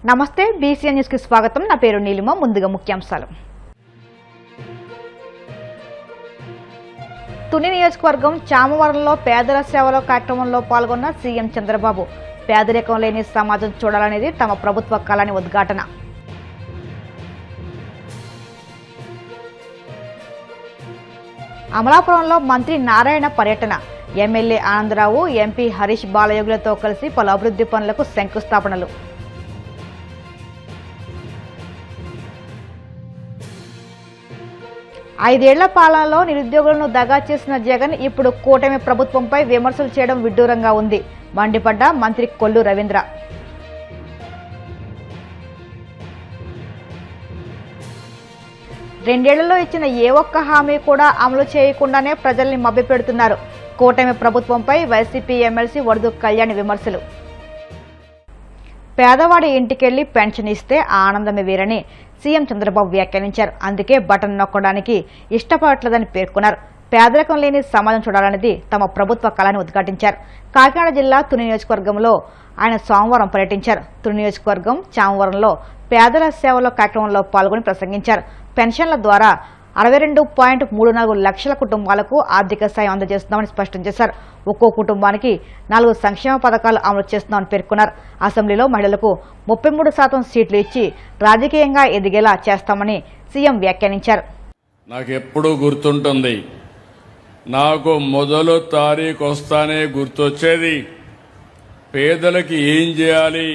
నమస్తే BCN news కి స్వాగతం. నా పేరు నీలిమ. ముందుగా ముఖ్యాంశాలు. తుని నియోజకవర్గం చామవరంలో పేదల సేవల కార్యక్రమంలో పాల్గొన్న సీఎం చంద్రబాబు పేదరికం లేని సమాజం చూడాలనేది తమ ప్రభుత్వ కళని ఉద్ఘాటన. అమలాపురంలో మంత్రి నారాయణ పర్యటన. ఎమ్మెల్యే ఆనందరావు, ఎంపీ హరీష్ బాలయోగులతో కలిసి పలు అభివృద్ధి పనులకు శంకుస్థాపనలు. 5 ఏళ్ల పాలనలో నిరుద్యోగులను దగా చేసిన జగన్ ఇప్పుడు కూటమి ప్రభుత్వంపై విమర్శలు చేయడం విడ్డూరంగా ఉంది. మండిపడ్డ మంత్రి కొల్లు రవీంద్ర. రెండేళ్లలో ఇచ్చిన ఏ ఒక్క హామీ కూడా అమలు చేయకుండానే ప్రజల్ని మభ్యపెడుతున్నారు. కూటమి ప్రభుత్వంపై వైసీపీ ఎమ్మెల్సీ వడుదు కళ్యాణి విమర్శలు. పేదవాడి ఇంటికెళ్లి పెన్షన్ ఇస్తే ఆనందమే వేరని సీఎం చంద్రబాబు వ్యాఖ్యానించారు. అందుకే బటన్ నొక్కడానికి ఇష్టపడట్లేదని పేర్కొన్నారు. పేదరికం లేని సమాజం చూడాలనేది తమ ప్రభుత్వ కళని ఉద్ఘాటించారు. కాకినాడ జిల్లా తుని నియోజకవర్గంలో ఆయన సోమవారం పర్యటించారు. తుని నియోజకవర్గం చామవరంలో పేదల సేవల కార్యక్రమంలో పాల్గొని ప్రసంగించారు. పెన్షన్ల ద్వారా 62.34 లక్షల కుటుంబాలకు ఆర్థిక సాయం అందజేస్తున్నామని స్పష్టం చేశారు. ఒక్కో కుటుంబానికి 4 సంక్షేమ పథకాలు అమలు చేస్తున్నామని పేర్కొన్నారు. అసెంబ్లీలో మహిళలకు 33% సీట్లు ఇచ్చి రాజకీయంగా ఎదిగేలా చేస్తామని సీఎం వ్యాఖ్యానించారు. నాకు ఎప్పుడూ గుర్తుంటుంది, నాకు మొదలు తారీఖు వస్తానే గుర్తొచ్చేది పేదలకి ఏం చేయాలి,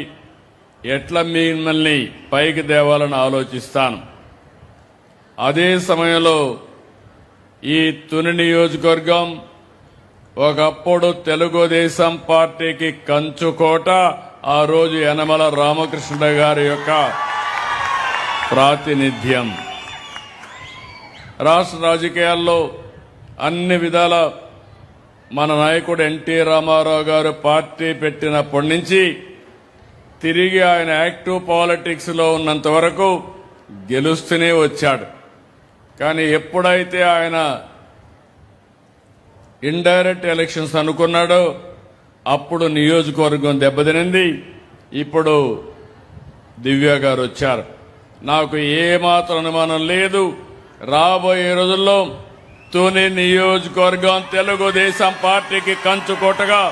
ఎట్లా మిమ్మల్ని పైకి తేవాలని ఆలోచిస్తాను. అదే సమయంలో ఈ తుని నియోజకవర్గం ఒకప్పుడు తెలుగుదేశం పార్టీకి కంచుకోట. ఆ రోజు యనమల రామకృష్ణ గారి యొక్క ప్రాతినిధ్యం. రాష్ట్ర రాజకీయాల్లో అన్ని విధాల మన నాయకుడు ఎన్టీ రామారావు గారు పార్టీ పెట్టినప్పటి నుంచి తిరిగి ఆయన యాక్టివ్ పాలిటిక్స్ లో ఉన్నంత వరకు గెలుస్తూనే వచ్చాడు. కానీ ఎప్పుడైతే ఆయన ఇండైరెక్ట్ ఎలక్షన్స్ అనుకున్నాడో అప్పుడు నియోజకవర్గం దెబ్బతినింది. ఇప్పుడు దివ్య గారు వచ్చారు. నాకు ఏమాత్రం అనుమానం లేదు, రాబోయే రోజుల్లో తుని నియోజకవర్గం తెలుగుదేశం పార్టీకి కంచుకోటగా,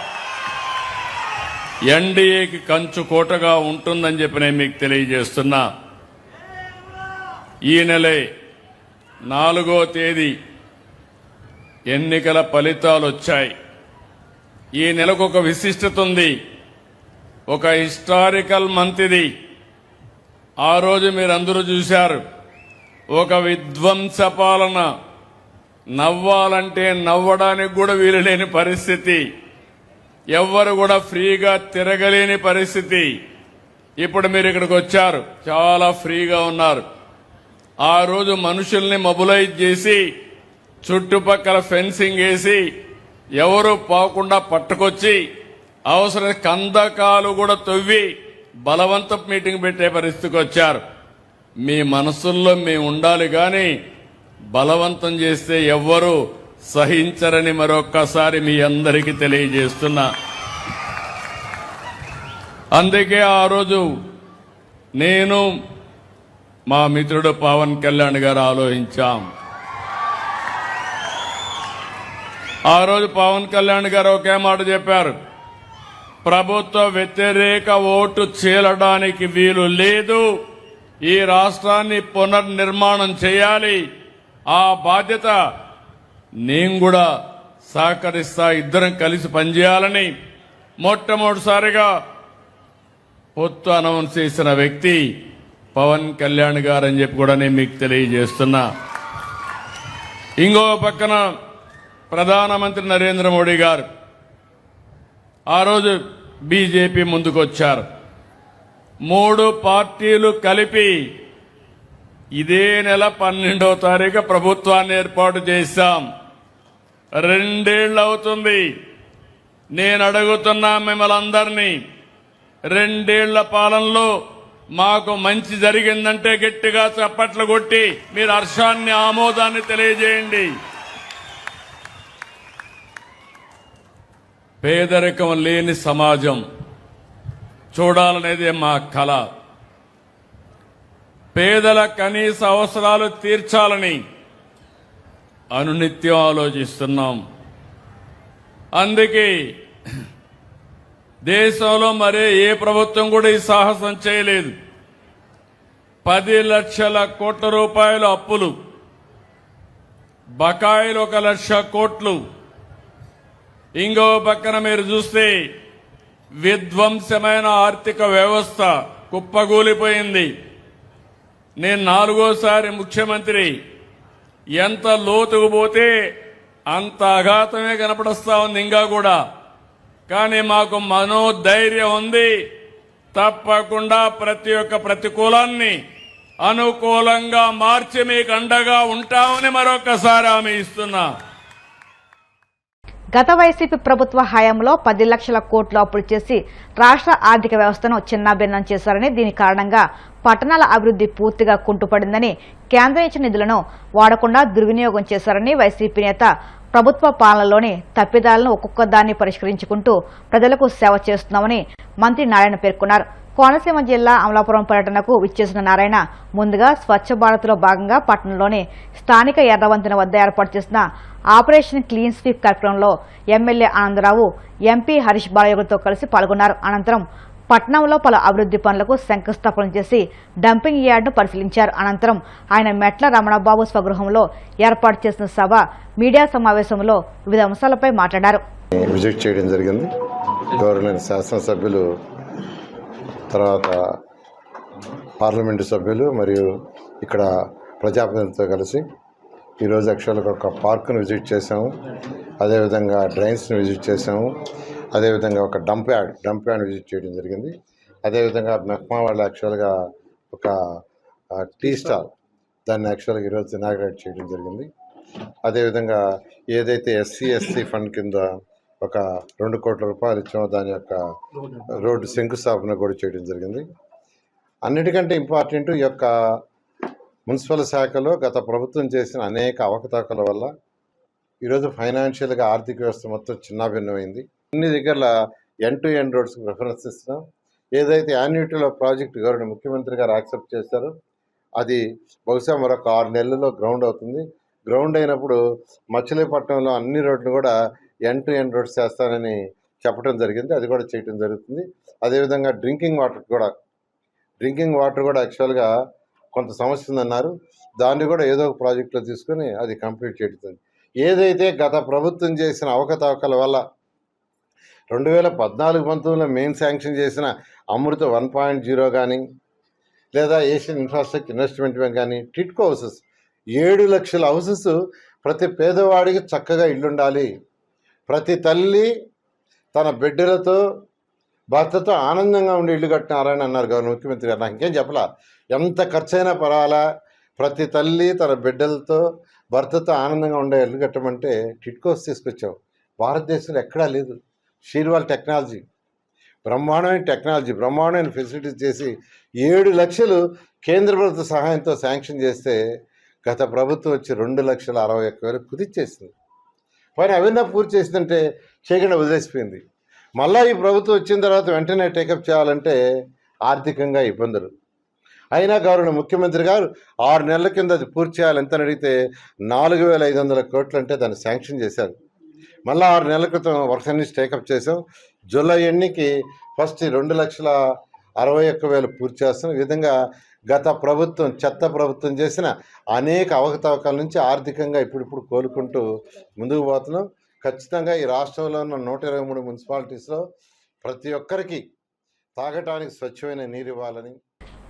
ఎన్డీఏకి కంచుకోటగా ఉంటుందని చెప్పి నేను మీకు తెలియజేస్తున్నా. ఈ నెలే 4వ తేదీ ఎన్నికల ఫలితాలు వచ్చాయి. ఈ నెలకు ఒక విశిష్టత ఉంది, ఒక హిస్టారికల్ మంత్ ఇది. ఆ రోజు మీరందరూ చూశారు, ఒక విధ్వంస పాలన. నవ్వాలంటే నవ్వడానికి కూడా వీలు లేని పరిస్థితి, ఎవ్వరు కూడా ఫ్రీగా తిరగలేని పరిస్థితి. ఇప్పుడు మీరు ఇక్కడికి వచ్చారు, చాలా ఫ్రీగా ఉన్నారు. ఆ రోజు మనుషుల్ని మొబిలైజ్ చేసి చుట్టుపక్కల ఫెన్సింగ్ వేసి ఎవరు పోకుండా పట్టుకొచ్చి అవసరం కందకాలు కూడా తవ్వి బలవంత మీటింగ్ పెట్టే పరిస్థితికి వచ్చారు. మీ మనసుల్లో మేము ఉండాలి కానీ బలవంతం చేస్తే ఎవ్వరూ సహించరని మరొక్కసారి మీ అందరికీ తెలియజేస్తున్నా. అందుకే ఆ రోజు నేను మా మిత్రుడు పవన్ కళ్యాణ్ గారు ఆలోచించాం. ఆ రోజు పవన్ కళ్యాణ్ గారు ఒకే మాట చెప్పారు, ప్రభుత్వ వ్యతిరేక ఓటు చీలడానికి వీలు లేదు, ఈ రాష్ట్రాన్ని పునర్నిర్మాణం చేయాలి, ఆ బాధ్యత నేను కూడా సహకరిస్తా, ఇద్దరం కలిసి పనిచేయాలని మొట్టమొదటిసారిగా పొత్తు అనౌన్స్ చేసిన వ్యక్తి పవన్ కళ్యాణ్ గారు అని చెప్పి కూడా నేను మీకు తెలియజేస్తున్నా. ఇంకో పక్కన ప్రధానమంత్రి నరేంద్ర మోడీ గారు ఆ రోజు బీజేపీ ముందుకొచ్చారు. 3 పార్టీలు కలిపి ఇదే నెల 12వ తారీఖు ప్రభుత్వాన్ని ఏర్పాటు చేశాం. 2 ఏళ్లు అవుతుంది. నేను అడుగుతున్నా మిమ్మల్ని అందరినీ, 2 ఏళ్ల పాలనలో మాకు మంచి జరిగిందంటే గట్టిగా చప్పట్లు కొట్టి మీరు హర్షాన్ని, ఆమోదాన్ని తెలియజేయండి. పేదరికం లేని సమాజం చూడాలనేదే మా కళ. పేదల కనీస అవసరాలు తీర్చాలని అనునిత్యం ఆలోచిస్తున్నాం. అందుకే దేశంలో మరే ఏ ప్రభుత్వం కూడా ఈ సాహసం చేయలేదు. 10 లక్షల కోట్ల రూపాయల అప్పులు, బకాయిలు 1 లక్ష కోట్లు. ఇంకో పక్కన మీరు చూస్తే విధ్వంసమైన ఆర్థిక వ్యవస్థ కుప్పగూలిపోయింది. నేను 4వ ముఖ్యమంత్రి. ఎంత లోతుకు పోతే అంత అఘాతమే కనపడస్తా ఉంది ఇంకా కూడా. కానీ మాకు మనోధైర్యం ఉంది. తప్పకుండా ప్రతి ఒక్క ప్రతికూలాన్ని అనుకూలంగా మార్చి మీకు అండగా ఉంటామని మరొకసారి హామీ ఇస్తున్నా. గత వైసీపీ ప్రభుత్వ హయాంలో 10 లక్షల కోట్లు అప్పులు చేసి రాష్ట్ర ఆర్థిక వ్యవస్థను చిన్నాభిన్నం చేశారని, దీని కారణంగా పట్టణాల అభివృద్ధి పూర్తిగా కుంటుపడిందని, కేంద్రం ఇచ్చిన నిధులను వాడకుండా దుర్వినియోగం చేశారని వైసీపీ నేత ప్రభుత్వ పాలనలోని తప్పిదాలను ఒక్కొక్క దాన్ని పరిష్కరించుకుంటూ ప్రజలకు సేవ చేస్తున్నామని మంత్రి నారాయణ పేర్కొన్నారు. కోనసీమ జిల్లా అమలాపురం పర్యటనకు విచ్చేసిన నారాయణ ముందుగా స్వచ్ఛ భారత్లో భాగంగా పట్టణంలోని స్థానిక ఎర్రవంతెన వద్ద ఏర్పాటు చేసిన ఆపరేషన్ క్లీన్ స్వీప్ కార్యక్రమంలో ఎమ్మెల్యే ఆనందరావు, ఎంపీ హరీష్ బాలయోగులతో కలిసి పాల్గొన్నారు. అనంతరం పట్టణంలో పలు అభివృద్ధి పనులకు శంకుస్థాపన చేసి డంపింగ్ యార్డును పరిశీలించారు. అనంతరం ఆయన మెట్ల రమణబాబు స్వగృహంలో ఏర్పాటు చేసిన సభ, మీడియా సమావేశంలో వివిధ అంశాలపై మాట్లాడారు. విజిట్ చేయడం జరిగింది. గవర్నమెంట్ శాసనసభ్యులు, తర్వాత పార్లమెంటు సభ్యులు మరియు ఇక్కడ ప్రజాప్రతినిధులతో కలిసి ఈరోజు యాక్చువల్గా ఒక పార్కును విజిట్ చేసాము. అదేవిధంగా డ్రైన్స్ని విజిట్ చేసాము. అదేవిధంగా ఒక డంప్ యార్డ్ విజిట్ చేయడం జరిగింది. అదేవిధంగా మెహ్మా వాళ్ళు యాక్చువల్గా ఒక టీ స్టాల్, దాన్ని యాక్చువల్గా ఈరోజు ఇనాగ్రేట్ చేయడం జరిగింది. అదేవిధంగా ఏదైతే ఎస్సీ ఫండ్ కింద ఒక 2 కోట్ల రూపాయలు ఇచ్చామో దాని యొక్క రోడ్డు శంకుస్థాపన కూడా చేయడం జరిగింది. అన్నిటికంటే ఇంపార్టెంట్, ఈ యొక్క మున్సిపల్ శాఖలో గత ప్రభుత్వం చేసిన అనేక అవకతవకల వల్ల ఈరోజు ఫైనాన్షియల్గా ఆర్థిక వ్యవస్థ మొత్తం చిన్నాభిన్నమైంది. అన్ని దగ్గర ఎండ్ టు ఎండ్ రోడ్స్కి ప్రిఫరెన్స్ ఇస్తున్నాం. ఏదైతే యాన్యుటీలో ప్రాజెక్టు గవర్నమెంట్ ముఖ్యమంత్రి గారు యాక్సెప్ట్ చేశారో అది బహుశా మరొక 6 నెలల్లో గ్రౌండ్ అవుతుంది. గ్రౌండ్ అయినప్పుడు మచిలీపట్నంలో అన్ని రోడ్లు కూడా ఎండ్ టు ఎండ్ రోడ్స్ చేస్తానని చెప్పడం జరిగింది. అది కూడా చేయడం జరుగుతుంది. అదేవిధంగా డ్రింకింగ్ వాటర్ కూడా యాక్చువల్గా కొంత సమస్య ఉందన్నారు. దాన్ని కూడా ఏదో ఒక ప్రాజెక్టులో తీసుకొని అది కంప్లీట్ చేయడం. ఏదైతే గత ప్రభుత్వం చేసిన అవకతవకల వల్ల 2014-19లో మెయిన్ శాంక్షన్ చేసిన అమృత 1.0 కానీ, లేదా ఏషియన్ ఇన్ఫ్రాస్ట్రక్చర్ ఇన్వెస్ట్మెంట్ బ్యాంక్ కానీ, టిట్కో హౌసెస్ 7 లక్షల హౌసెస్ ప్రతి పేదవాడికి చక్కగా ఇల్లుండాలి, ప్రతి తల్లి తన బిడ్డలతో భర్తతో ఆనందంగా ఉండి ఇల్లు కట్టినారని అన్నారు గవర్నమెంట్ ముఖ్యమంత్రి గారు. నాకు ఇంకేం చెప్పలా, ఎంత ఖర్చైనా పర్వాలా, ప్రతి తల్లి తన బిడ్డలతో భర్తతో ఆనందంగా ఉండే ఇల్లు కట్టమంటే టిట్కోస్ తీసుకొచ్చాం. భారతదేశంలో ఎక్కడా లేదు. షీర్వాల్ టెక్నాలజీ, బ్రహ్మాండమైన ఫెసిలిటీస్ చేసి 7 లక్షలు కేంద్ర ప్రభుత్వ సహాయంతో శాంక్షన్ చేస్తే గత ప్రభుత్వం వచ్చి 2,61,000 కుదిచ్చేసింది. పైన అవన్నీ పూర్తి చేసిందంటే చేయకుండా వదిలేసిపోయింది. మళ్ళీ ఈ ప్రభుత్వం వచ్చిన తర్వాత వెంటనే టేకప్ చేయాలంటే ఆర్థికంగా ఇబ్బందులు. అయినా గవర్నమెంట్ ముఖ్యమంత్రి గారు 6 నెలల కింద అది పూర్తి చేయాలి ఎంతని అడిగితే 4,500 కోట్లు అంటే దాన్ని శాంక్షన్ చేశారు. మళ్ళీ 6 నెలల క్రితం వర్క్స్ అన్ని టేకప్ చేసాం. జూలై ఎన్నికి ఫస్ట్ 2,61,000 పూర్తి చేస్తాం. ఈ విధంగా గత ప్రభుత్వం, చెత్త ప్రభుత్వం చేసిన అనేక అవకతవకల నుంచి ఆర్థికంగా ఇప్పుడు కోలుకుంటూ ముందుకు పోతున్నాం. ఖచ్చితంగా ఈ రాష్ట్రంలో ఉన్న 123 మున్సిపాలిటీస్లో ప్రతి ఒక్కరికి తాగటానికి స్వచ్ఛమైన నీరు ఇవ్వాలని.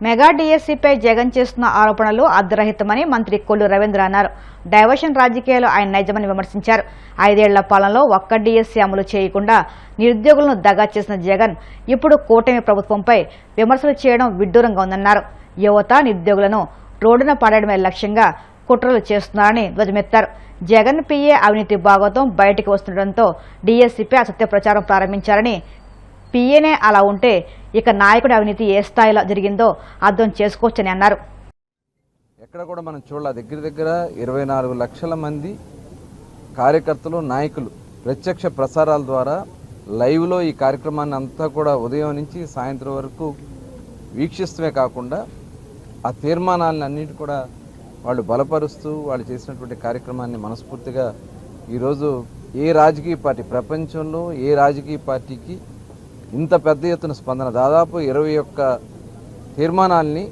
మెగా డిఎస్సీపై జగన్ చేస్తున్న ఆరోపణలు అర్ధరహితమని మంత్రి కొల్లు రవీంద్ర అన్నారు. డైవర్షన్ రాజకీయాలు ఆయన నైజమని విమర్శించారు. 5 ఏళ్ల పాలనలో ఒక్క డిఎస్సీ అమలు చేయకుండా నిరుద్యోగులను దగా చేసిన జగన్ ఇప్పుడు కూటమి ప్రభుత్వంపై విమర్శలు చేయడం విడ్డూరంగా ఉందన్నారు. యువత, నిరుద్యోగులను రోడ్డున పడడమే లక్ష్యంగా కుట్రలు చేస్తున్నారని ధ్వజమెత్తారు. జగన్ పిఏ అవినీతి భాగోతం బయటికి వస్తుండటంతో డిఎస్సీపై అసత్య ప్రచారం ప్రారంభించారని, పిఏనే అలా ఉంటే ఇక నాయకుడి అవినీతి ఏ స్థాయిలో జరిగిందో అర్థం చేసుకోవచ్చని అన్నారు. ఎక్కడ కూడా మనం చూడాల, దగ్గర 24 లక్షల మంది కార్యకర్తలు, నాయకులు ప్రత్యక్ష ప్రసారాల ద్వారా లైవ్లో ఈ కార్యక్రమాన్ని అంతా కూడా ఉదయం నుంచి సాయంత్రం వరకు వీక్షిస్తమే కాకుండా ఆ తీర్మానాలను అన్నిటి కూడా వాళ్ళు బలపరుస్తూ వాళ్ళు చేసినటువంటి కార్యక్రమాన్ని మనస్ఫూర్తిగా ఈరోజు ఏ రాజకీయ పార్టీ ప్రపంచంలో ఏ రాజకీయ పార్టీకి ఇంత పెద్ద ఎత్తున స్పందన దాదాపు 21 తీర్మానాల్ని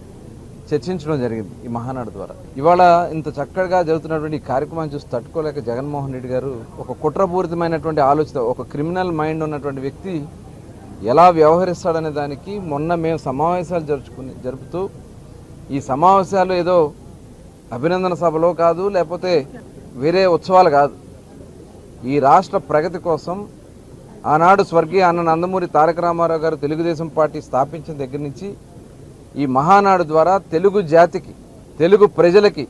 చర్చించడం జరిగింది ఈ మహానాడు ద్వారా. ఇవాళ ఇంత చక్కగా జరుగుతున్నటువంటి ఈ కార్యక్రమాన్ని చూసి తట్టుకోలేక జగన్మోహన్ రెడ్డి గారు ఒక కుట్రపూరితమైనటువంటి ఆలోచన, ఒక క్రిమినల్ మైండ్ ఉన్నటువంటి వ్యక్తి ఎలా వ్యవహరిస్తాడనే దానికి మొన్న మేము సమావేశాలు జరుపుతూ ఈ సమావేశాలు ఏదో అభినందన సభలో కాదు, లేకపోతే వేరే ఉత్సవాలు కాదు, ఈ రాష్ట్ర ప్రగతి కోసం ఆనాడు స్వర్గీయ అన్న నందమూరి తారక రామారావు గారు తెలుగుదేశం పార్టీ స్థాపించిన దగ్గర నుంచి ఈ మహానాడు ద్వారా తెలుగు జాతికి, తెలుగు ప్రజలకి,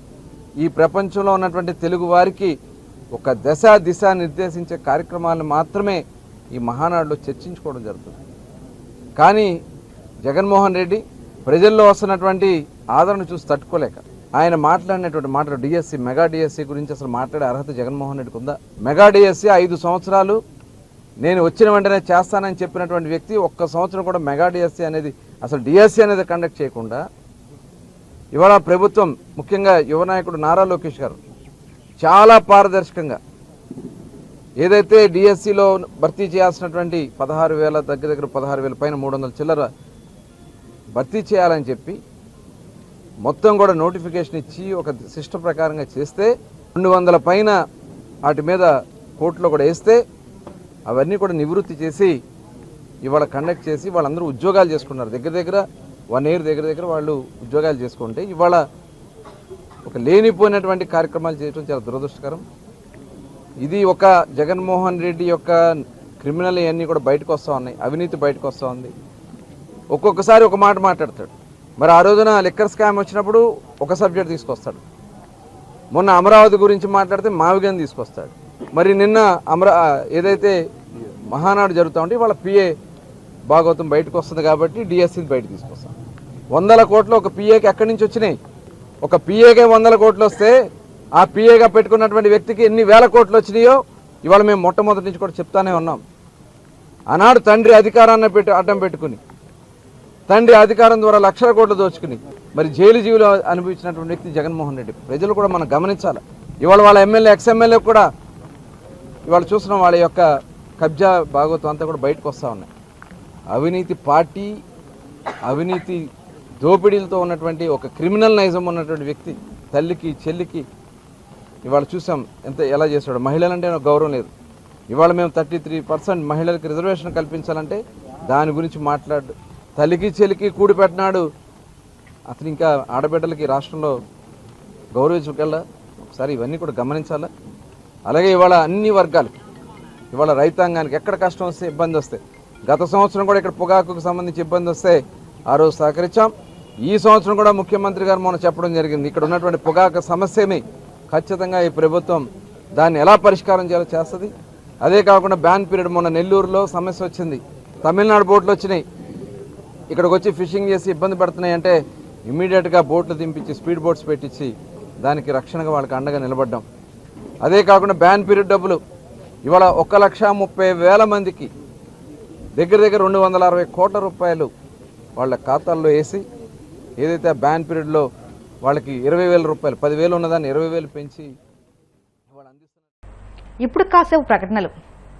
ఈ ప్రపంచంలో ఉన్నటువంటి తెలుగు వారికి ఒక దిశ నిర్దేశించే కార్యక్రమాలను మాత్రమే ఈ మహానాడులో చర్చించుకోవడం జరుగుతుంది. కానీ జగన్మోహన్ రెడ్డి ప్రజల్లో వస్తున్నటువంటి ఆదరణ చూసి తట్టుకోలేక ఆయన మాట్లాడినటువంటి మాటలు డిఎస్సి, మెగా డిఎస్సి గురించి అసలు మాట్లాడే అర్హత జగన్మోహన్ రెడ్డికి ఉందా? మెగా డిఎస్సి 5 సంవత్సరాలు నేను వచ్చిన వెంటనే చేస్తానని చెప్పినటువంటి వ్యక్తి 1 సంవత్సరం కూడా మెగా డిఎస్సి అనేది, అసలు డిఎస్సి అనేది కండక్ట్ చేయకుండా ఇవాళ ప్రభుత్వం, ముఖ్యంగా యువ నాయకుడు నారా లోకేష్ గారు చాలా పారదర్శకంగా ఏదైతే డిఎస్సిలో భర్తీ చేయాల్సినటువంటి 16,000 దగ్గర 16,000 పైన 300 చిల్లర భర్తీ చేయాలని చెప్పి మొత్తం కూడా నోటిఫికేషన్ ఇచ్చి ఒక సిస్టమ్ ప్రకారంగా చేస్తే 200 పైన వాటి మీద కోర్టులో కూడా వేస్తే అవన్నీ కూడా నివృత్తి చేసి ఇవాళ కండక్ట్ చేసి వాళ్ళందరూ ఉద్యోగాలు చేసుకున్నారు. దగ్గర 1 ఇయర్ దగ్గర వాళ్ళు ఉద్యోగాలు చేసుకుంటే ఇవాళ ఒక లేనిపోయినటువంటి కార్యక్రమాలు చేయడం చాలా దురదృష్టకరం. ఇది ఒక జగన్మోహన్ రెడ్డి యొక్క క్రిమినల్ ఇవన్నీ కూడా బయటకు వస్తూ ఉన్నాయి, అవినీతి బయటకు వస్తూ ఉంది. ఒక్కొక్కసారి ఒక మాట మాట్లాడతాడు, మరి ఆ రోజున లిక్కర్ స్కామ్ వచ్చినప్పుడు ఒక సబ్జెక్ట్ తీసుకొస్తాడు, మొన్న అమరావతి గురించి మాట్లాడితే మావిగాని తీసుకొస్తాడు, మరి నిన్న ఏదైతే మహానాడు జరుగుతూ ఉంటే వాళ్ళ పిఏ భాగవతం బయటకు వస్తుంది కాబట్టి డిఎస్సీని బయటకు తీసుకొస్తాం. 100 కోట్లు ఒక పిఏకి ఎక్కడి నుంచి వచ్చినాయి? ఒక పిఏకే 100 కోట్లు వస్తే ఆ పిఏగా పెట్టుకున్నటువంటి వ్యక్తికి ఎన్ని వేల కోట్లు వచ్చినాయో ఇవాళ మేము మొట్టమొదటి నుంచి కూడా చెప్తానే ఉన్నాం. ఆనాడు తండ్రి అధికారాన్ని అడ్డం పెట్టుకుని, తండ్రి అధికారం ద్వారా లక్షల కోట్లు దోచుకుని మరి జైలు జీవులు అనుభవించినటువంటి వ్యక్తి జగన్మోహన్ రెడ్డి. ప్రజలు కూడా మనం గమనించాలి. ఇవాళ వాళ్ళ ఎమ్మెల్యే, ఎక్స్ఎమ్మెల్యే కూడా ఇవాళ చూస్తున్నాం వాళ్ళ యొక్క కబ్జా భాగవతం అంతా కూడా బయటకు వస్తూ ఉన్నాయి. అవినీతి పార్టీ, అవినీతి దోపిడీలతో ఉన్నటువంటి ఒక క్రిమినల్ నైజం ఉన్నటువంటి వ్యక్తి తల్లికి చెల్లికి ఇవాళ చూసాం ఎలా చేశాడు. మహిళలంటే నాకు గౌరవం లేదు. ఇవాళ మేము 33% మహిళలకు రిజర్వేషన్ కల్పించాలంటే దాని గురించి మాట్లాడు. తల్లికి చెల్లికి కూడి పెట్టినాడు. అతను ఇంకా ఆడబిడ్డలకి రాష్ట్రంలో గౌరవించగల ఒకసారి ఇవన్నీ కూడా గమనించాలా. అలాగే ఇవాళ అన్ని వర్గాలకి, ఇవాళ రైతాంగానికి ఎక్కడ కష్టం వస్తే ఇబ్బంది వస్తే, గత సంవత్సరం కూడా ఇక్కడ పొగాకుకు సంబంధించి ఇబ్బంది వస్తే ఆ రోజు సహకరించాం. ఈ సంవత్సరం కూడా ముఖ్యమంత్రి గారు మొన్న చెప్పడం జరిగింది, ఇక్కడ ఉన్నటువంటి పొగాకు సమస్యని ఖచ్చితంగా ఈ ప్రభుత్వం దాన్ని ఎలా పరిష్కారం చేయాలో చేస్తుంది. అదే కాకుండా బ్యాన్ పీరియడ్, మొన్న నెల్లూరులో సమస్య వచ్చింది, తమిళనాడు బోట్లు వచ్చినాయి, ఇక్కడికి వచ్చి ఫిషింగ్ చేసి ఇబ్బంది పడుతున్నాయి అంటే ఇమ్మీడియట్గా బోట్లు దింపించి స్పీడ్ బోట్స్ పెట్టించి దానికి రక్షణగా వాళ్ళకి అండగా నిలబడ్డాం. అదే కాకుండా బ్యాన్ పీరియడ్ డబ్బులు ఇవాళ 1,30,000 మందికి దగ్గర 260 కోట్ల రూపాయలు వాళ్ళ ఖాతాల్లో వేసి ఏదైతే బ్యాన్ పీరియడ్లో వాళ్ళకి 20,000 రూపాయలు, 10,000 ఉన్నదాన్ని 20,000 పెంచి వాళ్ళు అందిస్తున్నారు. ఇప్పుడు కాసేపు ప్రకటనలు.